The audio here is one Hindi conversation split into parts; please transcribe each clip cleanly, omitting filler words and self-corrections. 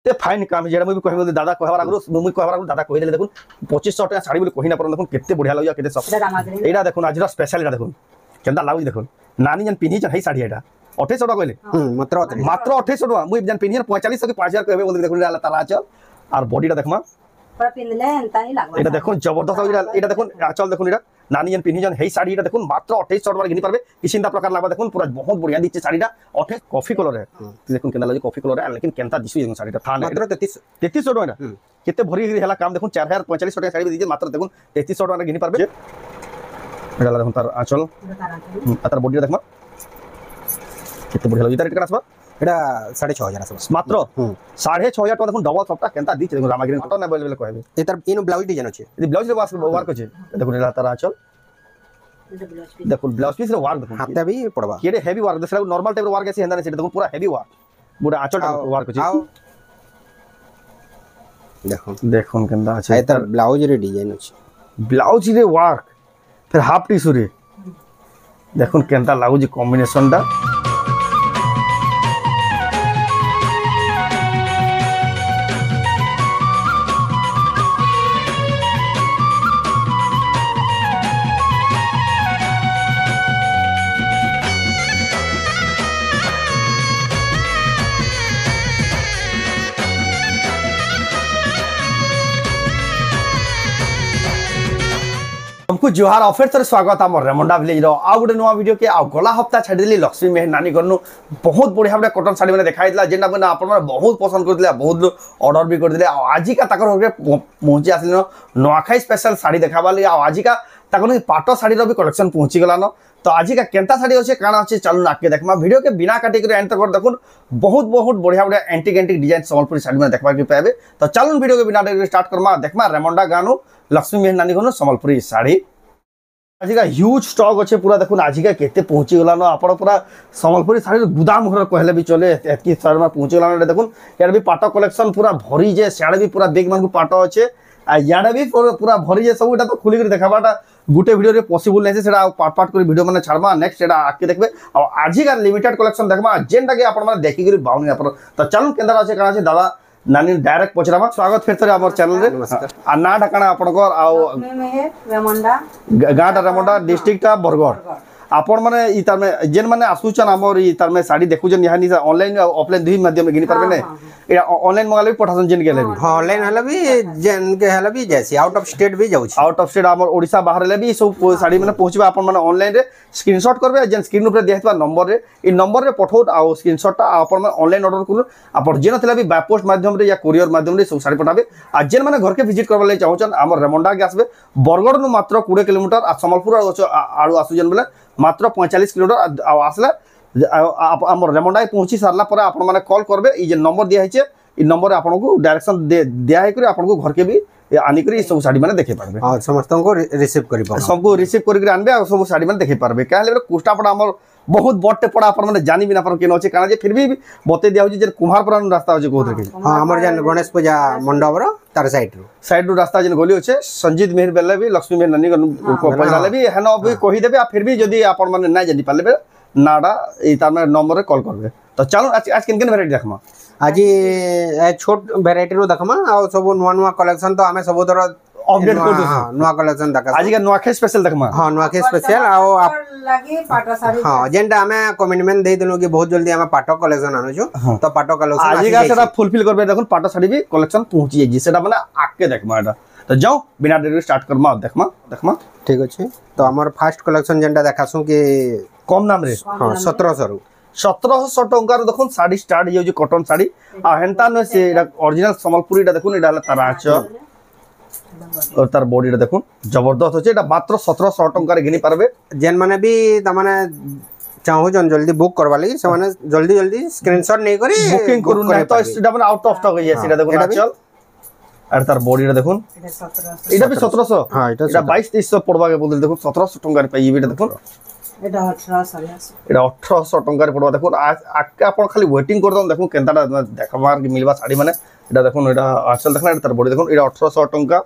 ते फाइन काम जेडा मुई कहबो दादा कहबार आगु मुई कहबार आगु दादा कहि देले देखुन 2500 टका साड़ी बोली कहि ना पर देखुन केते बढ़िया लागया केते सब एडा देखुन आज स्पेशल एडा देखुन केंदा लागु देखुन नानी जन पिनी जन है साड़ी एडा 2800 टका कहले मात्र 2800 टका मुई जन पिनी 4500 के 5000 कहबे बोल देखुन एला तारा चल और बॉडीटा देखमा पर पिनले एंता ही लागबा एटा देखुन जबरदस्त एटा देखुन आचल देखुन एटा नानी जन पिनी जन है साड़ी एटा देखुन मात्र 2800 टका घिनी पारबे किसिंदा प्रकार लागबा देखुन पूरा बहुत बढ़िया दिचे साड़ीटा 28 कॉफी कलर है देखुन केंदा लागे कॉफी कलर है लेकिन केंता दिसु जन साड़ीटा थान मात्र 3300 टका केते भरी हेला काम देखुन 4045 टका साड़ी दीजे मात्र देखुन 3300 टका घिनी पारबे एटा देखुन तार आचल तार बॉडी देखमा केते बढ़िया लागे तार आसबा एटा 6500 आसबा मात्र 6500 टका देखुन डबल सपटा केंता दिचे देखुन रामागिरी कटन बोल बोले कहबे एतर इनो ब्लाउज डिजाइन अछि यदि ब्लाउज रे वर्क अछि देखुन एला तार आचल देखुन ब्लाउज पीस रे वर्क देखुन हाथे भी पड़बा केडे हेवी वर्क देसला नॉर्मल टाइप रे वर्क अछि हेंदा से देखुन पूरा हेवी वर्क बुडा आचल वर्क अछि देखुन केंदा अछि एतर ब्लाउज रे डिजाइन अछि ब्लाउज रे वर्क फिर हाफ टिश्यू रे देखुन केंता लागु जी कॉम्बिनेशन दा हमको जोहार ऑफर तर स्वागत आम रेमुंडा विलेज आ गोटे नुआ वीडियो के आ गला हप्ता छाड़ी लक्ष्मी मेहर नानी घर बहुत बढ़िया भाव कटन साड़ी मैंने देखाई जेनटा मैंने आप बहुत पसंद करते बहुत लोग ऑर्डर भी करते आज का पहुंची आस नुआखाई स्पेशल साड़ी देखा आज का पाट साड़ी भी कलेक्शन पहुंची गलान तो आज का केंता साड़ी अच्छे काना अच्छे चलू आके देखमा वीडियो के बिना काटिक एंड तक देखुन बहुत बढ़िया बढ़िया antique antique design Sambalpuri sari में देखा पाए तो चलू वीडियो के बिना स्टार्ट करमा देखमा रेमुंडा गानु लक्ष्मी मेहर नानी घर सम्बलपुरी साड़ी आज का ह्यूज स्टॉक अच्छे पूरा देखुन आज का केते पहुंची गलान आप पूरा सम्बलपुरी साड़ी गुदाम घर कहले भी चले एतकी साड़ी में पहुंची गलान देखुन यार भी पाट कलेक्शन पूरा भरी जे सियाड़े भी पूरा बेग मान पाट अच्छे याडे भी पूरा भरी जे सब तो खुली देखाबाटा गुटे वीडियो रे पॉसिबल नहीं से पार्ट पार्ट कर वीडियो माने छाड़बा नेक्स्ट एटा आके देखबे और आज का लिमिटेड कलेक्शन देखबा जेनटा के आपण माने देखि करी बाउनी आपण तो चलू केंदा আছে काना আছে दादा नानी डायरेक्ट पचरामा स्वागत फिर से हमर चैनल रे आ ना ढकाना आपण को आ रेमुंडा गाटा रेमुंडा डिस्ट्रिक्ट बरगढ़ आपण माने ई तार में जेन माने आसुचन हमर ई तार में साड़ी देखुजन यहाँ नि ऑनलाइन ऑफलाइन दुई माध्यम में गिनी परबे ने एटा ऑनलाइन मंगाले भी पठासन जेन गेले भी हां ऑनलाइन हला भी जेन के हला भी जैसी आउट ऑफ स्टेट भी जाउछ आउट ऑफ स्टेट हमर ओडिसा बाहर ले भी सब साड़ी माने पहुंचबा आपण माने ऑनलाइन रे स्क्रीनशॉट करबे जेन स्क्रीन ऊपर दियाथबा नंबर रे ई नंबर रे पठोत आ स्क्रीनशॉट टा आपण माने ऑनलाइन ऑर्डर करू आपण जेन थला भी बाय पोस्ट माध्यम रे या कुरियर माध्यम रे सब साड़ी पठाबे आ जेन माने घर के विजिट करबा ले चाहउछन हमर रेमुंडा के आसबे बरगढ़ नु मात्र 20 किलोमीटर आ सम्बलपुर आड़ू आसुजन बोले मात्र 45 किलोमीटर आसला आम रेमुंडा पहुंची सारला पर आपण माने कॉल करबे ई जे नंबर दिया है ई नंबर आपन को डायरेक्शन दिया है आपन को घर के भी आनी करी सब साड़ी माने देखे पारबे हां समस्त को रिसीव करी पाबे सबको रिसीव करी आनबे आ सब साड़ी माने देखे पारबे काहे ले कुष्टा पड़ा हमर बहुत बड़टे पड़ा अपन माने जानी बिना पर केनो छै काना जे फिर भी बते दिया हो जे कुम्हारपुरा रास्ता हो जे कोथरे के हां हमर जन गणेश पूजा मंडप रो तार साइड रो रास्ता जन गोली होचे संजीत मेहर बेले भी लक्ष्मी मेहर नानी को पजाले भी हेनो भी कहि देबे आ फिर भी जदी अपन माने नै जानि पालेबे नाडा ई तार में नंबर रे कॉल करबे तो चलो आज किन किन वैरायटी देखमा आज छोट वैरायटी रो देखमा आ सब नुवा नुवा कलेक्शन तो हमें सब तरह अपडेट कर दो हां नुवा कलेक्शन देखा आज का नुआखाई स्पेशल देखमा हां नुआखाई स्पेशल आ आप लागे पाटा साड़ी हां जेंटा हमें कमिटमेंट दे देलो कि बहुत जल्दी हमें पाटो कलेक्शन आनो छु तो पाटो कलेक्शन आज का सेटा फुलफिल करबे देखुन पाटो साड़ी भी कलेक्शन पहुंची जे सेटा माने आके देखमा एटा तो जाओ बिना देरी स्टार्ट करमा देखमा ठीक अछि तो हमर फर्स्ट कलेक्शन जेंटा देखासु कि कम नाम रे हां 1700 रु 1700 टंका देखुन साड़ी स्टार्ट ये जो कॉटन साड़ी आ हेंता न से एटा ओरिजिनल सम्बलपुरी एटा देखुन एटा तराच और तार बॉडी देखुन जबरदस्त होचे एटा मात्र 1700 टंका रे घिनी पारबे जेन माने भी त माने चाहू जन जल्दी बुक करवा लगी से माने जल्दी स्क्रीनशॉट नहीं करी बुकिंग करू ना तो एटा माने आउट ऑफ स्टॉक है सेटा देखुन चल और तार बॉडी रे देखुन एटा भी 1700 हां एटा 2200 पड़बा के बोल देखुन 1700 टंका रे पाई बेटा देखुन एटा 1800 एटा 1800 टंका रे पड़बा देखुन आके आपण खाली वेटिंग कर दन देखुन केनताडा देखबार के मिलबा साड़ी माने एटा देखुन एटा आचल देखना एटा तार बॉडी देखुन एटा 1800 टंका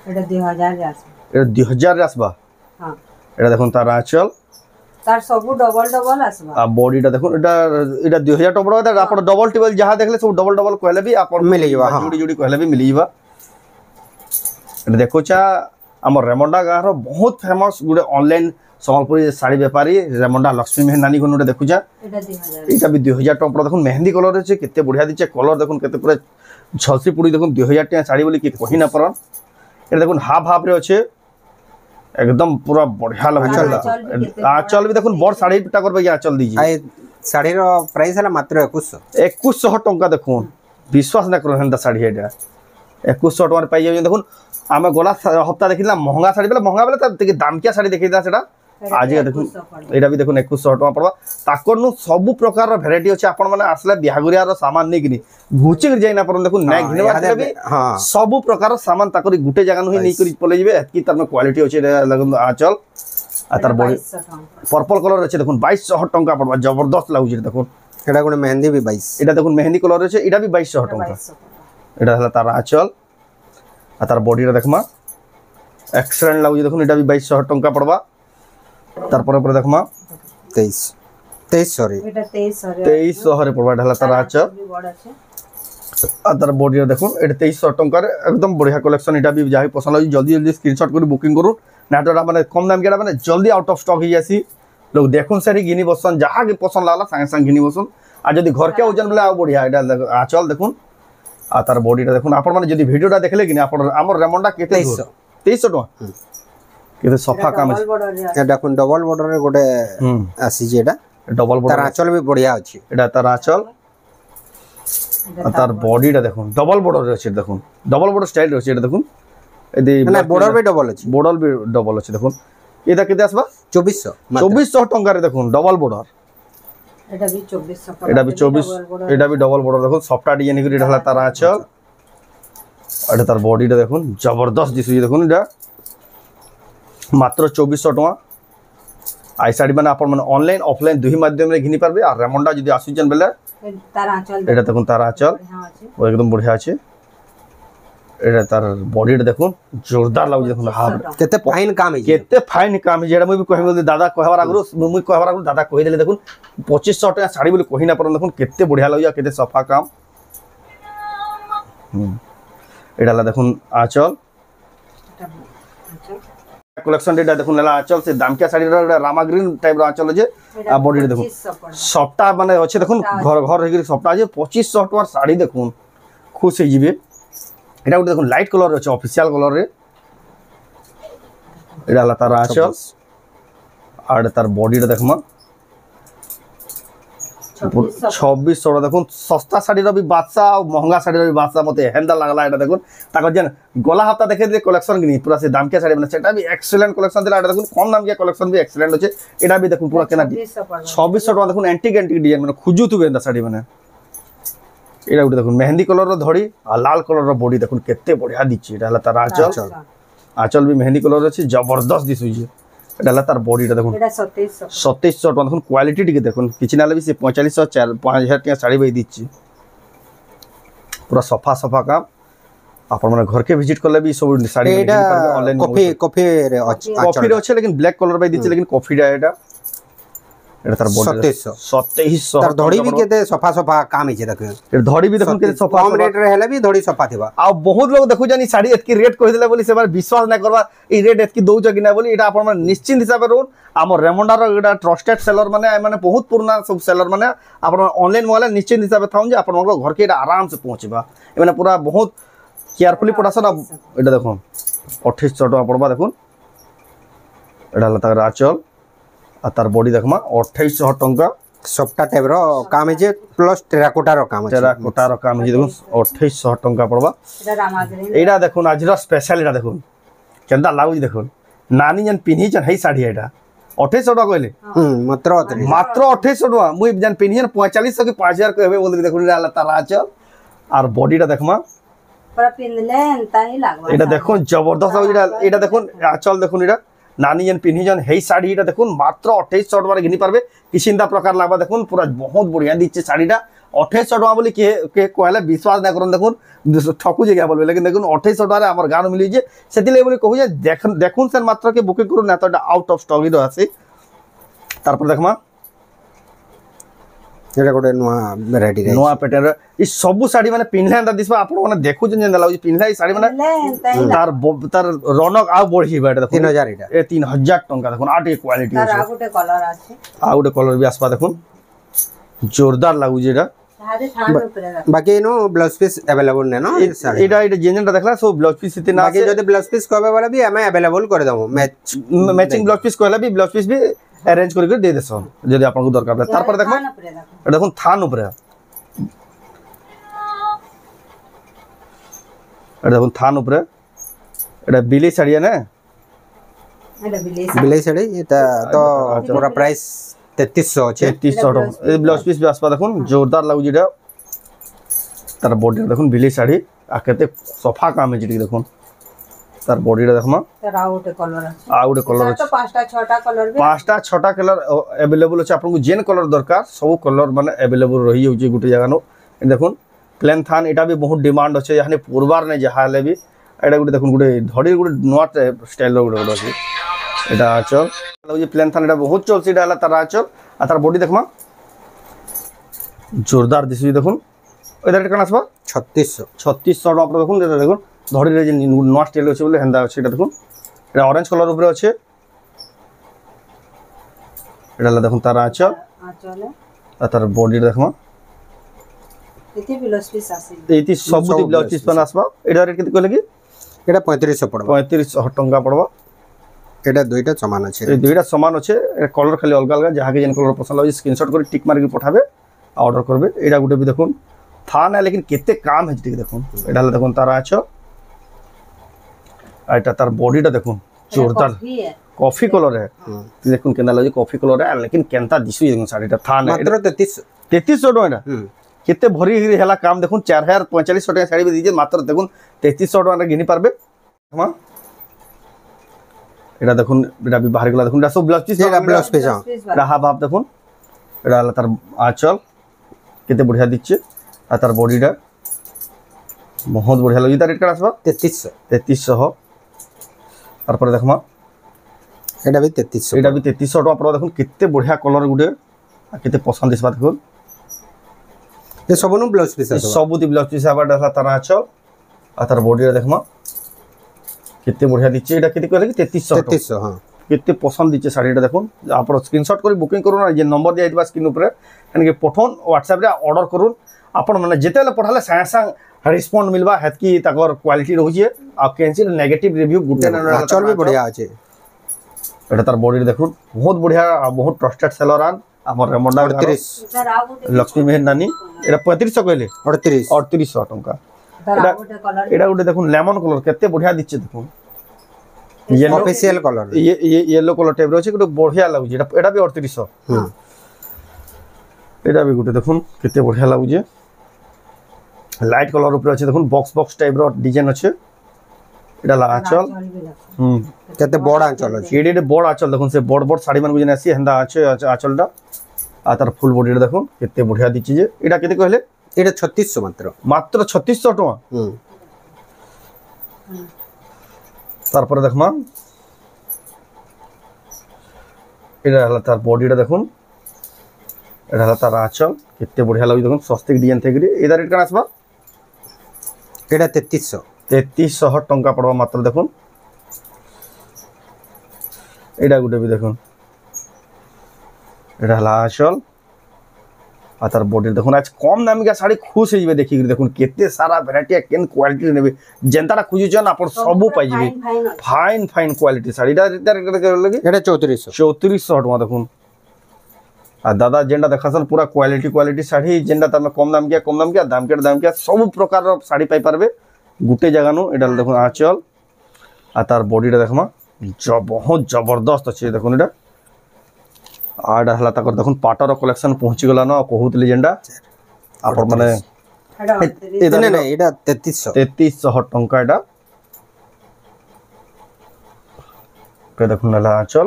एटा 2000 रे आसे एटा 2000 रे आसबा हां एटा देखुन तार आचल तार सब डबल डबल आसबा आ बॉडीटा देखो এটা 2000 टपड़ होता आप डबल टेबल जहाँ देखले सब डबल डबल कहले भी आप मिल जाइबा, हाँ। जोड़ी जोड़ी कहले भी मिल जाइबा। এটা देखो चा आम रेमंडा गाँव बहुत फेमस गोटे ऑनलाइन सम्बलपुरी शाड़ी बेपारी रेमंडा लक्ष्मी मेहर नानी गोटे देखु चा एटा 2000 এইটা भी 2000 टपड़ देखो मेहंदी कलर আছে কেতে বঢ়িয়া দিছে কলর দেখুন কেতে পুরো ঝলসি পুড়ি দেখুন 2000 টাকা শাড়ি বলি কি কহি না পারন। এটা দেখুন হাফ হাফ রে আছে एकदम पूरा बढ़िया लगे आंचल भी देखो बड़ शाड़ी टा करबे आंचल दीजिए आए शाड़ी रो प्राइस है मात्र 2100 2100 टंका देखो विश्वास ना करो हेंदा शाड़ी एटा 2100 टंका पाई जाय देखो आमे गला हफ्ता देखिला महंगा शाड़ी बेले त दाम क्या शाड़ी देखिला सेटा आज देखो एटा भी देखो 2100 टंका पड़वा ताकर नु सब प्रकार रो वैरायटी अछि आपण माने आसले बिहागुरिया रो सामान नै किनी घुची कर जाई ना पर देखो नै घिनवा भी हां सब प्रकार सामान ताकरी गुटे जगह नु नै करी पले जिवे की तार क्वालिटी अछि लगन आंचल आ तार बॉडी पर्पल कलर अछि देखो 2200 टंका पड़वा जबरदस्त लागु देखो एटा कोन मेहंदी भी 22 एटा देखो मेहंदी कलर अछि एटा भी 2200 टंका एटा हला तार आंचल आ तार बॉडी रे देखमा एक्सीलेंट लागु देखो एटा भी 2200 टंका पड़वा तार पर देखमा 23 सॉरी एटा 2300 रे पड़वा ढला तार आंचल भी बड़ আছে अदर बॉडी रे देखो एटा 2300 टंका रे एकदम बढ़िया कलेक्शन एटा भी जाहि पसंद होई जल्दी जल्दी स्क्रीनशॉट करी बुकिंग करू नाटोरा माने कम दाम केटा माने जल्दी आउट ऑफ स्टॉक हो जासी लोग देखुन सारी गिनी बसन जहां के पसंद लागला संगे संग गिनी बसन आ जदी घर के ओजन बोले आ बढ़िया एटा आंचल देखुन आ तार बॉडी रे देखुन आपण माने जदी वीडियोटा देखले कि आपण हमर रेमंडा केते 2300 टंका केते सफा काम अछि एटा कोन डबल बॉर्डर रे गोटे आसी जे एटा डबल तार आंचल भी बढ़िया अछि एटा तार आंचल तार बॉडीटा देखुन डबल बॉर्डर रे अछि देखुन डबल बॉर्डर स्टाइल रे अछि एटा देखुन एदि ना बॉर्डर भी डबल अछि बॉर्डर भी डबल अछि देखुन एटा केते आसबा 2400 टंका रे देखुन डबल बॉर्डर एटा भी 2400 एटा भी 24 एटा भी डबल बॉर्डर देखुन सफ्टा डिजाइन करी ढला तार आंचल एटा तार बॉडीटा देखुन जबरदस्त दिसु देखुन एटा मात्र 2400 टंका आई साड़ी माने आपण माने ऑनलाइन ऑफलाइन दुही माध्यम रे घिनी पारबे आ रेमंडा जदी आसुचन बेले तार आंचल एटा देखुन तार आंचल वो एकदम बढ़िया अछि एटा तार बॉडी रे देखुन जोरदार लागु देखुन हाफ केते फाइन काम है केते फाइन काम जेडा मुई कहबो दादा कहबार आगरो मुई कहबार आगरो दादा कहि देले देखुन 2500 टका साड़ी बोली कहि ना पर देखुन केते बढ़िया लागु केते सफा काम एटा ला देखुन आंचल कलेक्शन डेटा देखुन लेला आंचल से दाम क्या साड़ी रामा ग्रीन टाइप रो आंचल जे आ बॉडी रे देखुन सफ्टा माने अछि देखुन घर घर हेगिर सफ्टा जे 2500 टका साड़ी देखुन खुश हे जिबे एटा गुटे देखुन लाइट कलर अछि ऑफिशियल कलर रे एटा ला तार आंचल आड़ तार बॉडी रे देखमा 2600 देखुन सस्ता साड़ी रो भी बादशाह और महंगा साड़ी रो भी बादशाह मते हेंदा लागला एटा देखुन ताको जेन गला हफ्ता देखे दे कलेक्शन किनी पूरा से दाम के साड़ी माने सेटा भी एक्सीलेंट कलेक्शन दिला एटा देखुन कम दाम के कलेक्शन भी एक्सीलेंट होचे एटा भी देखुन पूरा केना 2600 टका देखुन एंटीक डिजाइन माने खुजु तु बेंदा साड़ी माने एटा गुटे देखुन मेहंदी कलर रो धड़ी आ लाल कलर रो बॉडी देखुन केते बढ़िया दिछि एटा हला तार आंचल आंचल भी मेहंदी कलर अछि जबरदस्त दिसु जे एटा हला तार बॉडीटा देखुन एटा 2700 टका देखुन क्वालिटी टिके देखुन किछि नाले भी से 4500 5000 टका साड़ी बई दिछि पूरा सफा सफा काम आपण माने घर के विजिट करले भी सब साड़ी एटा ऑनलाइन कॉफी रे अछि कॉफी रे अछि लेकिन ब्लैक कलर बई दिछि लेकिन कॉफी डा एटा एटा तार बॉडी 2700 तार धड़ी भी केते सफा सफा काम है देखो ए धड़ी भी देखुन केते सफा कम रेट रे हेले भी धड़ी सफा थिबा आ बहुत लोग देखु जानी साड़ी एतकी रेट कहि देले बोली से बार विश्वास ना करबा ई रेट एतकी दउछ कि ना बोली एटा आपण माने निश्चित हिसाब रे हमर रेमंडा रो एटा ट्रस्टेड सेलर माने बहुत पुराना सब सेलर माने आपण ऑनलाइन मोबाइल निश्चित हिसाब थाउन जे आपण घर के एटा आराम से पहुंचबा ए माने पूरा बहुत केयरफुली पड़ासन एटा देखो 2800 टका पड़बा देखुन एटा लता आंचल आ तार बॉडी देखमा 2800 टंका सफ्टा टाइप रो काम है जे प्लस टेराकोटा रो काम है टेराकोटा रो काम है देखुन 2800 टंका पड़बा एटा रामा ग्रीन एटा देखुन आज रो स्पेशल एटा देखुन केंदा लागु देखुन नानी जन पिन्ही जन हे साड़ी एटा 2800 टका कहले मात्र 2800 टका मुई जन पिन्ही जन 4500 के 5000 कहबे बोल देखुन एटा तार आंचल आर बॉडीटा देखमा पर पिनले एंता ही लागबा एटा देखुन जबरदस्त एटा देखुन आंचल देखुन एटा नानी जन पिन्ही जन हे साड़ी एटा देखुन मात्र 2800 टका घिनी पारबे किसिंदा प्रकार लागबा देखुन पूरा बहुत बढ़िया दिचे साड़ीटा 2800 टका बोली के कहले विश्वास ना करन देखुन ठकु जे बोलबे लेकिन देखुन 2800 टका रे हमर गान मिली जे सेतिले बोली कहू जे देखुन से मात्र के बुकिंग करू ना तो आउट ऑफ स्टॉक ही रहसी तारपर देखमा एटा गोटे नुआ वैरायटी रे नुआ पैटर्न ई सब साड़ी माने पिनले अंदा दिसबा आपण माने देखु जेन लागु पिनले ई साड़ी माने तार तार रौनक आ बढ़ी बाटे देखो 3000 एटा ए 3000 टंका देखो आ टे क्वालिटी तार आ गोटे कलर আছে आ गोटे कलर भी आसबा देखो जोरदार लागु जेटा हादे थान ऊपर बाकी नो ब्लाउज पीस अवेलेबल ने नो साड़ी एटा एटा जेनटा देखला सब ब्लाउज पीस इतना बाकी जदि ब्लाउज पीस कहबे वाला भी हमें अवेलेबल कर दमु मैचिंग ब्लाउज पीस कहला भी ब्लाउज पीस भी अरेंज करके दे देसो जदि आपन को दरकार पड़े तार पर देखो एटा देखो थान ऊपर एटा देखो थान ऊपर एटा बिली साड़ी है ना बिलाई साड़ी एटा तो पूरा प्राइस 3300 আছে 3300 टका ए ब्लाउज पीस भी आसपा देखो जोरदार लागु जेटा तार बॉडी देखो बिली साड़ी आ केते सफा काम है जेटी देखो तार बॉडी रे देखमा तार आ गोटे कलर আছে आ गोटे कलर तो पांचटा छटा कलर भी पांचटा छटा कलर अवेलेबल अछि आपन को जेन कलर दरकार सब कलर माने अवेलेबल रही होची गुटे जगह नो देखुन प्लेन थान एटा भी बहुत डिमांड अछि यानी पूर्वार ने जहाले भी एटा गुटे देखुन गुटे धड़ी गुटे नोआ स्टाइल रो गुटे अछि एटा आचल ये प्लेन थान एटा बहुत चल सीडा हला तार आचल आ तार बॉडी देखमा जोरदार दिसबी देखुन एटा रेट कना आसबा 3600 3600 टका देखुन एटा देखुन धड़ी रे जे नोआ स्टाइल अछि बोले हेंदा अछि एटा देखुन एटा ऑरेंज कलर ऊपर अछि एटा देखुन तार आचल चले आ तार बॉडी देखमा एती ब्लाउज पीस आसी एती सब ब्लाउज पीस बन आसबा एटा रेट केते कहले की एटा 3500 पड़बा 3500 टका पड़बा एटा दुईटा समान अछि ए दुईटा समान अछि कलर खाली अलग अलग जहा के जेन कलर पसंद लागे स्क्रीनशॉट कर टिक मार के पठाबे ऑर्डर करबे एटा गुटे भी देखुन थान है लेकिन केते काम है ठीक देखुन एटा देखुन तार आछो एटा तार बॉडीटा देखुन जोरदार कॉफी कलर है देखुन केना लागे कॉफी कलर है लेकिन केनता दिसु देखुन साड़ीटा थान है मात्र 3300 टका केते भरी हेला काम देखुन 4045 टका साड़ी भी दीजे मात्र देखुन 3300 टका घिनी पारबे हम एटा देखुन एटा भी बाहर गला देखुन एटा सब ब्लाउज पीस एटा ब्लाउज पीस रहा बाप देखुन एटा तार आचल केते बढ़िया दिচ্ছে आ तार बॉडीटा बहुत बढ़िया लगी तार रेट का आसबा 3300 तार पर देखमा एटा भी 3300 टका पर देखुन केते बढ़िया कलर गुडे आ केते पसंद दिसबा देखुन ये सबनु ब्लाउज पीस सबुती ब्लाउज पीस आबाटा तार आचल आ तार बॉडीटा देखमा केते बढ़िया दिচ্ছে एटा केते कहले कि 3300 हां केते पसंद दिচ্ছে साड़ीटा देखुन आपण स्क्रीनशॉट करी बुकिंग करू ना जे नंबर दिया दिबा स्क्रीन ऊपर एनके पठोन व्हाट्सएप रे ऑर्डर करू आपण माने जेतेले पठाले सांग सांग रिस्पोंड मिलबा हेतकी ताकर क्वालिटी रहउछे आ कैंसिल नेगेटिव रिव्यू गुटे ना चल भी बढ़िया अछि एटा तार बॉडी देखुन बहुत बढ़िया बहुत ट्रस्टेड सेलर आन हमर रेमंडा 38 लक्ष्मी मेहर नानी एटा 3500 कहले 3800 टका एटा गुटे देखुन लेमन कलर केते बढ़िया दिচ্ছে देखुन येलो ऑफिशियल कलर ये येलो कलर टाइप रोचे गुटे बढ़िया लागुचे एटा भी 3800 एटा भी गुटे देखुन केते बढ़िया लागुचे लाइट कलर ऊपर अछि देखुन बॉक्स बॉक्स टाइप रो डिजाइन अछि एटा ला आचल केते बड़ आंचल अछि एडे बड़ आचल देखुन से बड़ बड़ साड़ी मन गुजन आसी हंदा अछि आचलटा आ तार फुल बॉडी देखुन केते बढ़िया दिछि जे एटा केते कहले एटा 3600 मात्र 3600 टका तार पर देखमा एटा हला तार बॉडीटा देखुन एटा हला तार आचल केते बढ़िया लागि देखुन सस्तिक डिजाइन थेकरी एदा रेट का आसबा एटा 3300 टका पड़बा मात्र देखुन एटा गुटे भी देखुन एटा हला आचल आ तार बॉडी देखुन आज कम दाम के साड़ी खुश होइबे देखि देखुन केते सारा वैरायटी केन क्वालिटी नेबे जनतारा खुजुजन आपन सबु पाइ जेबे फाइन फाइन क्वालिटी साड़ी दा लगे एटा 3400 टका देखुन आ दादा जेंडा देखासन पूरा क्वालिटी साड़ी जेंडा तमे कम दाम के दाम के सब प्रकार रो साड़ी पाइ पारबे गुटे जगह नु एडा देखुन आचल आ तार बॉडीटा देखमा बहुत जबरदस्त अछि देखुन एटा आडा हला तकर देखुन पाटर कलेक्शन पहुंची गला न कहउतली जेंडा आपन माने एदने नै एटा 3300 टका एटा पे देखुन हला आचल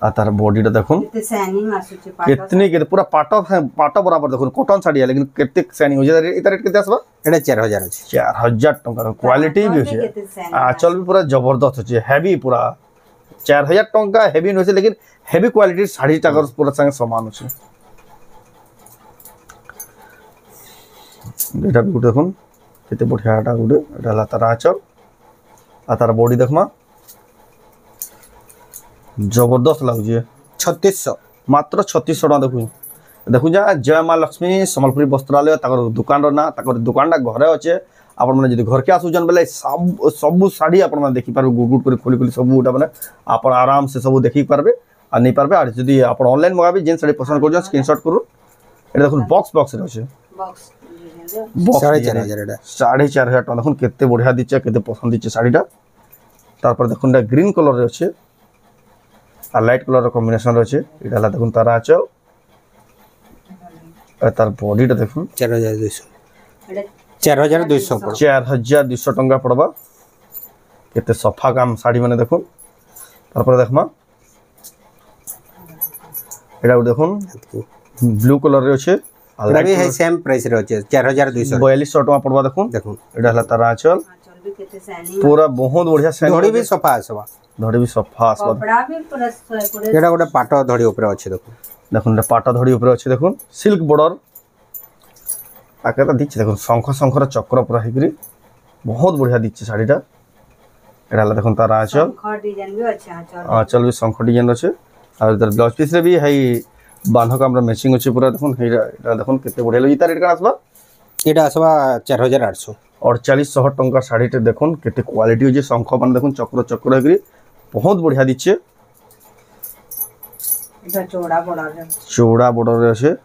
आ तार बॉडीटा देखुन कितनी के पूरा पाटो बराबर देखुन कॉटन साड़ी है लेकिन केते शाइनिंग हो जाय एता रेट केते आसबा एटा 4000 अछि 4000 टका क्वालिटी भी छै आचल भी पूरा जबरदस्त छै हेवी पूरा 4000 टंका हेवी नसे लेकिन हेवी क्वालिटी शाढ़ी टाकर पूरा संगे समान अछि एटा भी देखुन केते बढ़िया एटा गुडे एटा ला तार आचल आ तार बॉडी देखमा जबरदस्त लागुजे 3600 मात्र 3600 टका देखु देखु जा जय मां लक्ष्मी संबलपुरी वस्त्रालय ताकर दुकान रो ना ताकर दुकानटा घरे अच्छे आपण माने जदि घर के आसुजन बेले सब साड़ी आपण माने देखि पारबे गुड कर खोली खोली सब उटा माने आपण आराम से सब देखि पारबे आ नहीं पारबे आ जदि आपण ऑनलाइन मगाबे जेन साड़ी पसंद कर स्क्रीनशॉट करू एटा देखुन बॉक्स रे अछि बॉक्स बॉक्स 4500 एटा 4500 टका देखुन केते बढ़िया दिचे केते पसंद दिचे साड़ीटा तारपर देखुन एटा ग्रीन कलर रे अछि आ लाइट कलर कॉम्बिनेशन रे अछि एटा ला देखुन तारा आचल तार बॉडीटा देखुन 4200 एटा 4200 पड़ो 4200 टंका पड़बा केते सफा काम साड़ी माने देखुन तारपर देखमा एटा देखुन ब्लू कलर रे अछि एटा भी है सेम प्राइस रे अछि 4200 4200 टका पड़बा देखुन देखुन एटा हला तारा आचल आंचल भी केते सैनिक पूरा बहुत बढ़िया सैनिक धड़ी भी सफा आसबा धड़ी भी सफा आसबा कपड़ा भी पूरा पूरे एटा गोटे पाटो धड़ी ऊपर अछि देखुन देखुन एटा पाटा धड़ी ऊपर अछि देखुन सिल्क बॉर्डर आकेटा दिछि देखुन शंखर चक्र पूरा हेकरी बहुत बढ़िया दिछि साड़ीटा एटा हला देखुन तारा आचल शंख डिजाइन भी अच्छा आंचल आंचल भी शंख डिजाइन अछि और इधर ब्लाउज पीस रे भी है बांधो का हमरा मैचिंग अछि पूरा देखुन एटा देखुन केते बढ़िया लगी तार रेट का आसबा एटा आसबा 4800 और 40 टंका साड़ीटे देखुन केते क्वालिटी होजे शंख मान देखुन चक्र हेकरी बहुत बढ़िया दिछि एटा चौड़ा बॉर्डर रे अछि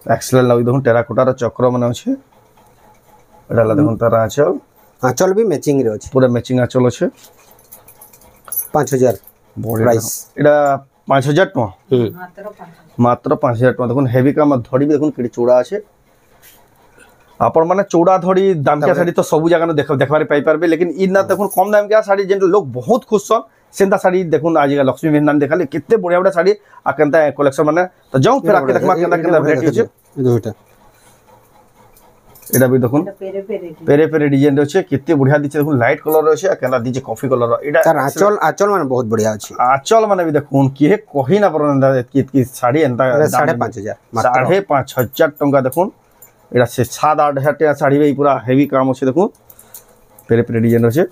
एक्सेलेंट लगी देखुन टेराकोटा रो चक्र माने अछि एटा ला देखुन तारा आचल आंचल भी मैचिंग रे अछि पूरा मैचिंग आचल अछि 5000 प्राइस एटा 5000 टका मात्र 5 मात्र 5000 टका देखुन हेवी का धड़ी भी देखुन केडी चौड़ा अछि आपण माने चौड़ा धड़ी दाम के साड़ी तो सब जगह देखबारे पाई पारबे लेकिन इ ना देखुन कम दाम के साड़ी जेन लोग बहुत खुश छन सेंता साड़ी देखुन आज लक्ष्मी मेहनान देखाले केते बढ़िया बढ़िया साड़ी आ केनता कलेक्शन माने तो जाऊ फिर आके देखमा केनता वैरायटी अछि दुटा एटा भी देखुन पेरे पेरे पेरे डिजाइन रे अछि केते बढ़िया दिछ देखुन लाइट कलर रे अछि आ केनता दिछ कॉफी कलर एटा तार आंचल माने बहुत बढ़िया अछि आंचल माने भी देखुन कि कहि ना परंदा की साड़ी एंता 5500 मात्र 5500 टंका देखुन एटा से 7-8 हजार टका साड़ी भी पूरा हेवी काम अछि देखुन पेरे पेरे डिजाइन अछि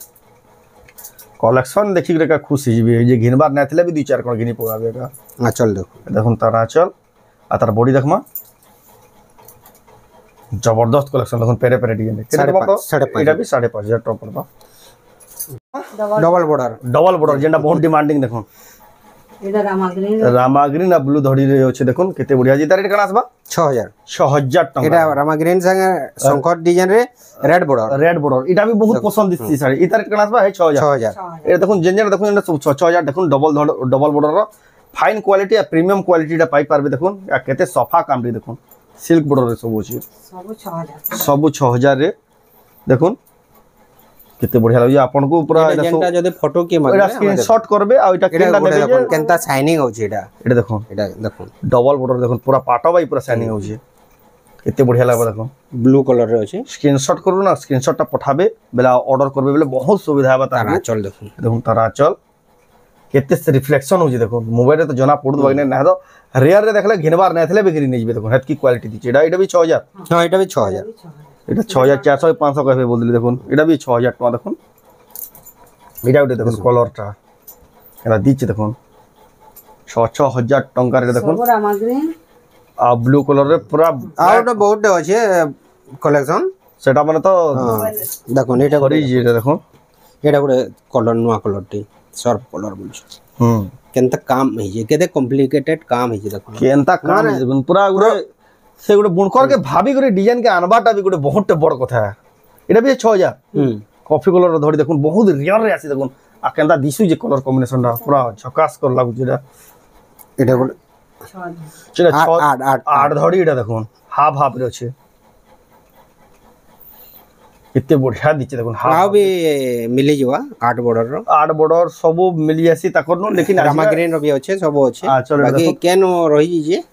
कलेक्शन देखि के खुश हिबे जे घिनबार नै थले भी 2-4 कोन घिनी पगाबे का आंचल देखुन तार आंचल आ तार बॉडी देखमा जबरदस्त कलेक्शन देखुन पेरे पेरे डिजाइन एटा भी 5500 टका पड़बा डबल बॉर्डर जेंडा बहुत डिमांडिंग देखुन एटा रामाग्रीन ना ब्लू धड़ी रे अछि देखुन केते बढ़िया जी तार रेट कना आसबा 6000 टका एटा रामाग्रीन संगे शंकर डिजाइन रे रेड बॉर्डर एटा भी बहुत पसंद दिसती साड़ी इ तार रेट कना आसबा है 6000 ए देखुन जेन देखुन 6000 देखुन डबल बॉर्डर रो फाइन क्वालिटी आ प्रीमियम क्वालिटी टा पाई पारबे देखुन आ केते सफा काम रे देखुन सिल्क बॉर्डर रे सब अछि सब 6000 रे देखुन केते बढ़िया लागै आपन को पूरा जेनटा जदि फोटो के माने एटा स्क्रीनशॉट करबे आ एटा केनटा नेबे केनता शाइनिंग होछि एटा देखुन डबल बॉर्डर देखुन पूरा पाटो बाई पूरा शाइनिंग होछि केते बढ़िया लागबा देखुन ब्लू कलर रे अछि स्क्रीनशॉट करू ना स्क्रीनशॉट टा पठाबे बेला ऑर्डर करबे बेले बहुत सुविधा बता आंचल देखुन तारा आंचल केते से रिफ्लेक्शन होछि देखुन मोबाइल रे तो जना पड़ु बगने ना तो रेयर रे देखले घिनबार नै थले बिक्री नै जबे देखुन हेत की क्वालिटी दिछि एटा भी 6000 हां एटा भी 6000 এটা 6400 500 कहबे बोलली দেখুন এটা भी 6000 টাকা দেখুন এটা উঠে দেখুন কলরটা এটা দিচ্ছে দেখুন 6000 টাকা রে দেখুন सब रामाग्रीन आ ब्लू कलर रे पूरा आउट बहुत আছে कलेक्शन সেটা মানে তো দেখুন এটা করি যেটা দেখুন এটা করে কলর নোয়া কলরটি সর্প কলর বলছ কেনতা কাম হইছে কেতে কমপ্লিকেটেড কাম হইছে দেখুন কেনতা কাম দেখুন পুরা গুরে से गोटे बुणकर के भाभी करे डिजाइन के आनबाटा भी गोटे बहुत बड़ कथा एटा भी 6000 कॉफी कलर धड़ी देखुन बहुत रियल रे आसी देखुन आ केनता दिसु जे कलर कॉम्बिनेशन रा पूरा झकास कर लागु जेटा एटा गोटे 8 धड़ी एटा देखुन हाफ हाफ रे अछि केते बढ़िया दिचे देखुन हाफ भी मिली जवा 8 बॉर्डर सब मिली आसी ताकर नो लेकिन रामाग्रीन रो भी अछि सब अछि बाकी केनो रही जे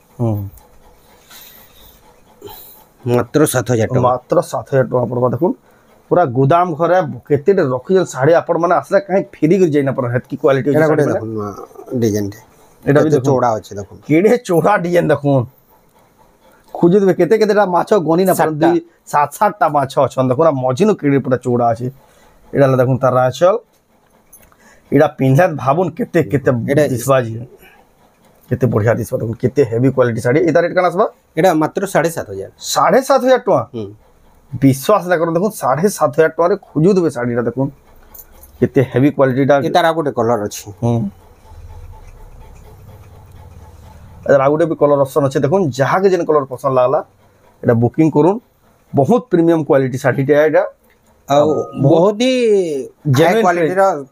मात्र 7000 टका पड़बा देखुन पूरा गोदाम घर केते रखी साड़ी आपण माने आसला कहीं फेरी कर जाई ना पर हेत की क्वालिटी एटा होची गोटे साड़ी देखुन डिजाइन टे एटा भी केते देखो चौड़ा अछि देखुन केड़े चौड़ा डिजाइन देखुन खुजु देबे केते केतेटा माछ गनी ना पर सातटा। दुई सात सातटा माछ अछन देखुन मजिनो केड़े पूरा चौड़ा अछि एटा ला देखुन तार आचल एटा पिनलात भाबुन केते केते एटा- दिसबाजी केते बढ़िया दिसबा देखुन केते हेवी क्वालिटी साड़ी एटा रेट कना आसबा एटा मात्र 7,500 7,500 टका विश्वास ना करो देखो 7,500 टका खोजु देबे साड़ी देखो केते हेवी क्वालिटी टा ए तारा गोटे कलर अछि आ गोटे भी कलर ऑप्शन अच्छे देखो जहाँ के जेन कलर पसंद लागला एटा बुकिंग करूँ बहुत प्रीमियम क्वालिटी साड़ी टा एटा आ बहुत ही हाई genuine क्वालिटी रो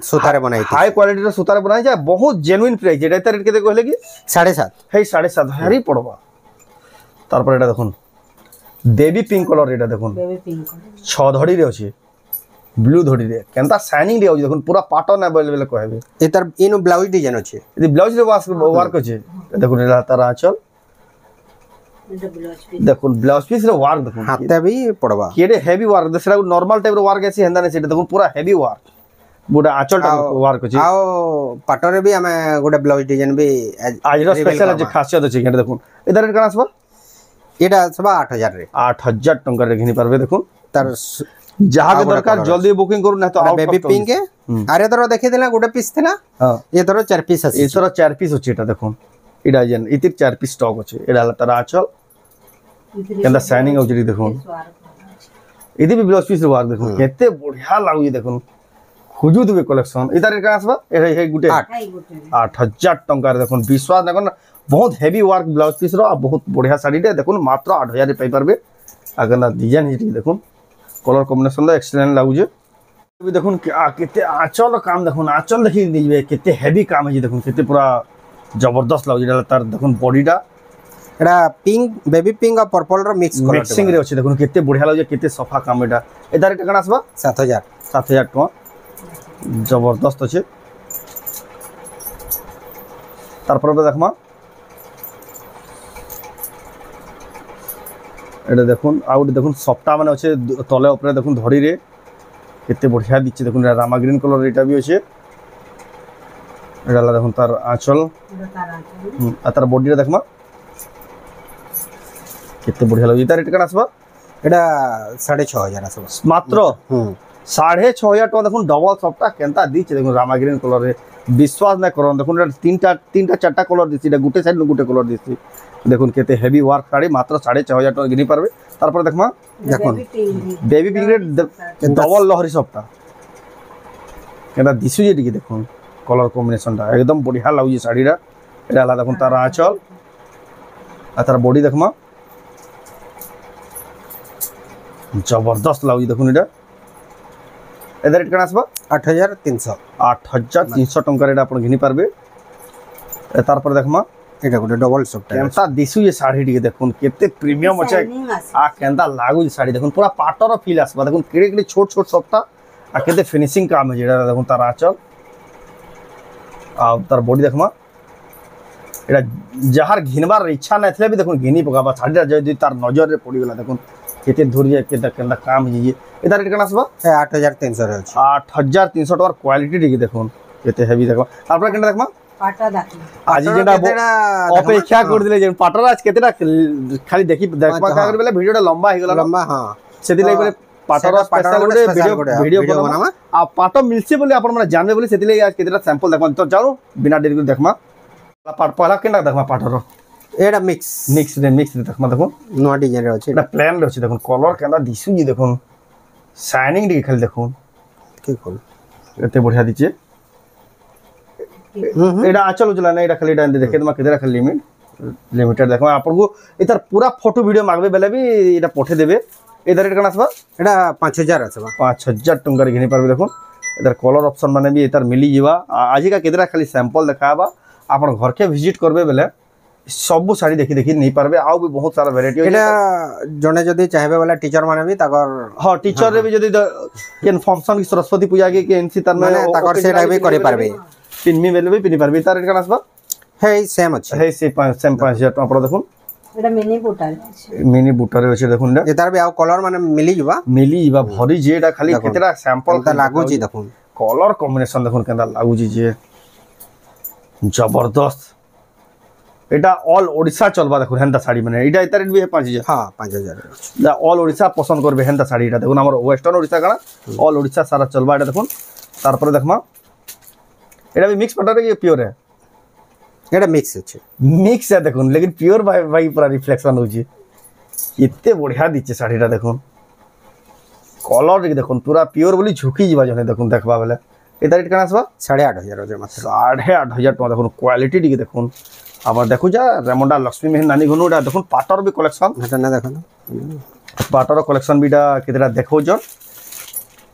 सुतारे बनाई थी हाई क्वालिटी रा सुतार बनाई जाए बहुत जेन्युइन प्राइस एटा एता रेट केते कहले कि 7.5 हे 7,500 ही पड़बा तारपर एटा देखो देवी पिंक कलर एटा देखो बेबी पिंक छ धड़ी रे अछि ब्लू धड़ी रे केनता शाइनिंग रे अछि देखो पूरा पैटर्न अवेलेबल कहबे ए तार इनो ब्लाउज डिजाइन अछि यदि ब्लाउज रे वर्क अछि देखो एटा तार आंचल এটা ব্লাউজ পিস देखो ब्लाउज पीस रे वर्क देखो हाथे भी पड़बा केडे हेवी वर्क दसरा नॉर्मल टाइप रो वर्क ऐसी हेंदा ने सेटा देखो पूरा हेवी वर्क बुडा आंचल टाइप वर्क अछि आओ पाटरे भी हमें गोटे ब्लाउज डिजाइन भी आज रो स्पेशल जे खासियत अछि केडे देखो इधर रेट कना आसबा एटा सबा 8,000 रे 8,000 टका रे घिनी परबे देखो तार जहां के दरकार जल्दी बुकिंग करू ना तो आउट बेबी पिंक है अरे तोर देखि देला गोटे पीस थिला हां ये तोर 4 पीस अछि एसर 4 पीस अछि एटा देखो इडा जेन इतिर 4 पीस स्टॉक अछि एडा तार आंचल केंदा शाइनिंग औजरी देखो इदि भी ब्लाउज पीस वर्क देखो केते बढ़िया लागु देखो खोजु देबे कलेक्शन इधर रेट कना आसबा ए हे गुटे 8,000 टका देखो विश्वास ना करना बहुत हेवी वर्क ब्लाउज पीस रो बहुत बढ़िया साड़ी टे देखो मात्र 8,000 रे पाई परबे अगर ना डिजाइन हिटी देखो कलर कॉम्बिनेशन दा एक्सीलेंट लागु जे भी देखो केते आंचल काम देखो आंचल देखि दिबे केते हेवी काम है देखो केते पूरा जबरदस्त लागु जे तार देखो बॉडीटा एटा पिंक बेबी पिंक और पर्पल रो मिक्स कलर मिक्सिंग रे अछि देखो केते बढ़िया लागु जे केते सफा काम एटा एदा रेट कना आसबा 7,000 7,000 टका जबरदस्त अछि तार पर देखमा एटा देखुन आउट देखुन सप्ताह माने अछि तले ऊपर देखुन धड़ी रे केते बढ़िया दिछि देखुन रामा ग्रीन कलर एटा भी अछि एटा ला देखुन तार आंचल आ तार बॉडी रे देखमा केते बढ़िया लागि तार रेट कना आसबा एटा 6,500 आसबा मात्र 6,500 टका देखुन डबल सप्ताह केनता दिछि देखुन रामा ग्रीन कलर रे विश्वास ना करन देखुन तीनटा चारटा कलर दिछि गुटे साइड गुटे कलर दिछि देखुन केते हेवी वर्क साड़ी मात्र 6,500 टका गिनी परबे तारपर देखमा देखुन बेबी पिंक रे डबल लहरी सप्ताह केना दिसु जे टिके देखुन कलर कॉम्बिनेशन ता एकदम बढ़िया लागु साड़ी रा एटा ला देखुन तार आंचल आ तार बॉडी देखमा जबरदस्त लागु देखुन एटा एदा रेट कना आसबा 8,300 8,300 टका रे आपण घिनी परबे तारपर देखमा एटा गोटे डबल सप्ताह केनता दिसु ये साड़ी टिके देखुन केते प्रीमियम अछि आ केनता लागु ये साड़ी देखुन पूरा पाटर फील आसबा देखुन केड़े केड़े छोट छोट सप्ताह आ केते फिनिशिंग काम है जेड़ा देखुन तार आंचल आ तार बॉडी देखमा एटा जहार घिनबार इच्छा नै थले भी देखुन घिनी पकाबा साड़ी जदी तार नजर रे पड़ी गेला देखुन केते धुरिया केते केनता काम है एदा रेट कना आसबा 8,300 रे अछि 8,300 टका क्वालिटी टिके देखुन केते हेवी देखबा तारपर केनता देखमा पाटा दाखी आज जेटा अपेक्षा कर दिले जे पाटर आज केतेटा खाली देखि देखबा का कर बेले वीडियोटा लंबा हे गेला लंबा हां सेति lai बेले पाटर स्पेशल वीडियो बनामा आ पाटो मिलसे बोले आपण माने जानबे बोले सेति lai आज केतेटा सैंपल देखबा तो जाओ बिना देरी के देखमा पाट पहला केना देखमा पाटर एटा मिक्स देखमा देखो नो डिजाइन रे अछि एटा प्लान रे अछि देखो कलर केना दिसु जी देखो शाइनिंग दी खाली देखो के खोल एते बढ़िया दिचे एटा आचल उजला ना एटा खाली एटा देखे तमा केतेरा खाली लिमिटेड देखो आपन को इधर पूरा फोटो वीडियो मांगबे बेले भी एटा पठे देबे इधर रेट कना आसबा एटा 5,000 आसबा 5,000 टका रे घिनी परबे देखो इधर कलर ऑप्शन माने भी इधर मिली जीवा आज का केतेरा खाली सैंपल देखाबा आपन घर के विजिट करबे बेले सब साड़ी देखि देखि नहीं पारबे आउ भी बहुत सारा वैरायटी एटा जने जदी चाहबे वाला टीचर माने भी ताकर हां टीचर रे भी जदी केन फंक्शन की सरस्वती पूजा के एनसी तर में ताकर सेटा भी करि पारबे पिनमी बेले भी पिनि पारबे तार रेट कना आसबा हे सेम अछि हे से 5,000 टका पर देखो এটা মিনি বুটার মিনি বুটারে আছে দেখুন এটা এটার বি আউ কলর মানে মিলি যবা মিলি বা ভরি যে এটা খালি কেতেটা স্যাম্পল তা লাগুছি দেখুন কলর কম্বিনেশন দেখুন কেনতা লাগুছি যে জবরদস্ত এটা অল ওড়িশা চলবা দেখুন হেনতা শাড়ি মানে এটা এটা রেট বি 5000 হ্যাঁ 5000 যা অল ওড়িশা পছন্দ করবে হেনতা শাড়ি এটা দেখুন আমার ওয়েস্টার্ন ওড়িশা কানা অল ওড়িশা সারা চলবা এটা দেখুন তারপরে দেখমা এটা भी मिक्स पटर है ये प्योर है এটা মিক্স আছে मिक्स है देखुन लेकिन प्योर भाई भाई पूरा रिफ्लेक्शन होची इतने बढ़िया दीचे साड़ीटा देखुन कलर देखुन पूरा प्योर बोली झुकी जीवा जने देखुन देखबा बेले एता रेट केना आसबा 8500 আছে মাত্র 8500 টাকা দেখুন কোয়ালিটি টিকে দেখুন আবার দেখু যা রেমন্ডা লক্ষ্মী মেহন নানি ঘনু এটা দেখুন পাটর भी कलेक्शन এটা না দেখো না पाटर कलेक्शन भी केतटा देखो जन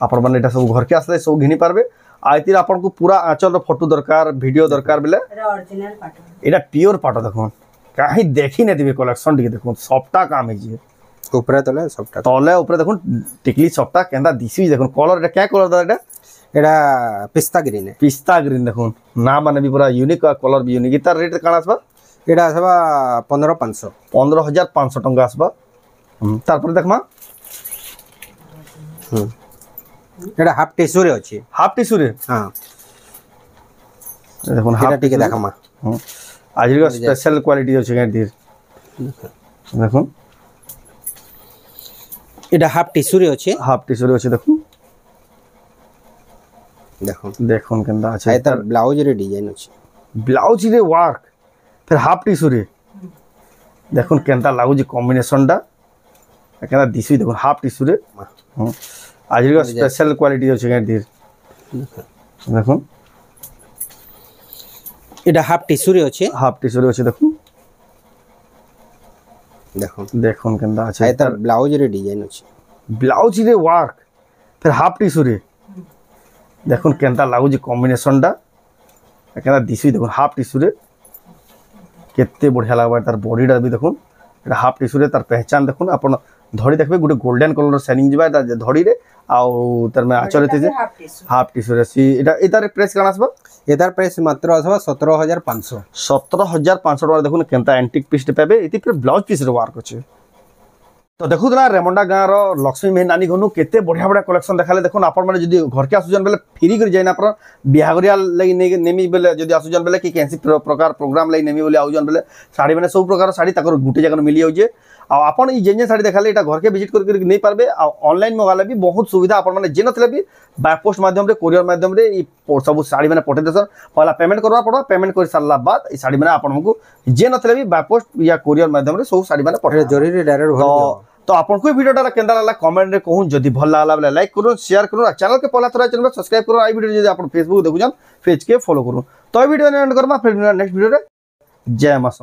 आपण माने एटा सब घर के आसले सब घिनी पारबे आइतिर आपन को पूरा आंचल फोटो दरकार वीडियो दरकार बेले এটা অরিজিনাল পাটন এটা পিওর পাটো দেখুন কাহি দেখি না দিবে কালেকশন টিকে দেখুন সবটা কাম হইছে উপরে তলে সবটা তলে উপরে দেখুন টিকলি সবটা কেন্দা দিছি দেখুন কলর এটা কে কলর দাদা এটা এটা পিস্তা গ্রিন পিস্তা গ্রিন দেখুন না মানে भी पूरा यूनिक कलर भी यूनिक तार रेट काण आसबा এটা আসবা 15500 15500 টাকা आसबा তারপরে দেখমা এটা হাফ টিস্যু রে আছে হাফ টিস্যু রে হ্যাঁ দেখুন হাফ এটা টিকে দেখামা আজকে স্পেশাল কোয়ালিটি আছে গাড়ির দেখুন এটা হাফ টিস্যু রে আছে হাফ টিস্যু রে আছে দেখুন দেখুন দেখুন কেন্দা আছে এটা ব্লাউজ রে ডিজাইন আছে ব্লাউজ রে ওয়ার্ক फिर हाफ टिश्यू रे देखुन केनता लागुची कॉम्बिनेशनटा केनता दिसुई देखुन हाफ टिश्यू रे आज का स्पेशल क्वालिटी আছে গাড়ির দেখুন এটা হাফ টিস্যু রে আছে হাফ টিস্যু রে আছে দেখুন দেখুন দেখুন কেনতা আছে এটা ব্লাউজ রে ডিজাইন আছে ব্লাউজ রে ওয়ার্ক फिर हाफ टिश्यू रे দেখুন কেনতা लागुची कॉम्बिनेशनटा केनता दिसुई देखुन हाफ टिश्यू रे केते बढ़िया लागबा तार बॉडीटा भी देखुन এটা हाफ टिश्यू रे तार पहचान देखुन अपन धड़ी देखबे गुटे गोल्डन कलर शाइनिंग जिबा एटा धड़ी रे आउ तार में आचरे थे হাফ টিস্যু हाफ टिश्यू रे सी एटा एतार प्राइस काना आसबा এটার প্রাইস মাত্র আসবা 17500 17500 টাকা দেখুন কেনতা एंटिक पीस पाबे इति फिर ब्लाउज पीस रे वर्क अछि तो देखुला रेमंडा गाँव लक्ष्मी मेहन नानी घनु केते बढ़िया बढ़िया कलेक्शन देखाले देखुन आपण माने जदी घर के आसुजन बेले फ्री कर जाइना अपन बिहागरिया लई नेमी बेले जदी आसुजन बेले कि कैंसी प्रकार प्रोग्राम लई नेमी बोली आउजन बेले साड़ी माने सब प्रकार साड़ी ताकर गुटे जगह मिली जाउजे आ आपण ई जेन साड़ी देखाले एटा घर के विजिट कर नहीं पारबे आ ऑनलाइन मंगाले भी बहुत सुविधा आपण माने जेन थले भी बाय पोस्ट माध्यम रे कोरियर माध्यम रे ई सब साड़ी माने पठे देसन पहला पेमेंट करवा पड़ो पेमेंट कर सारला बाद ई साड़ी माने आपण को जेन थले भी बाय पोस्ट या कोरियर माध्यम रे सब साड़ी माने पठे जरूरी डायरेक्ट तो आपन को वीडियोटा केंदा लागला कमेंट रे कहूं जदी भल लागला बेले लाइक करू शेयर करू चैनल के पहला थरा चैनल सब्सक्राइब करू आई वीडियो जदी आपन फेसबुक देखु जान पेज के फॉलो करू तो वीडियो एंड करमा फिर नेक्स्ट वीडियो रे जय मां।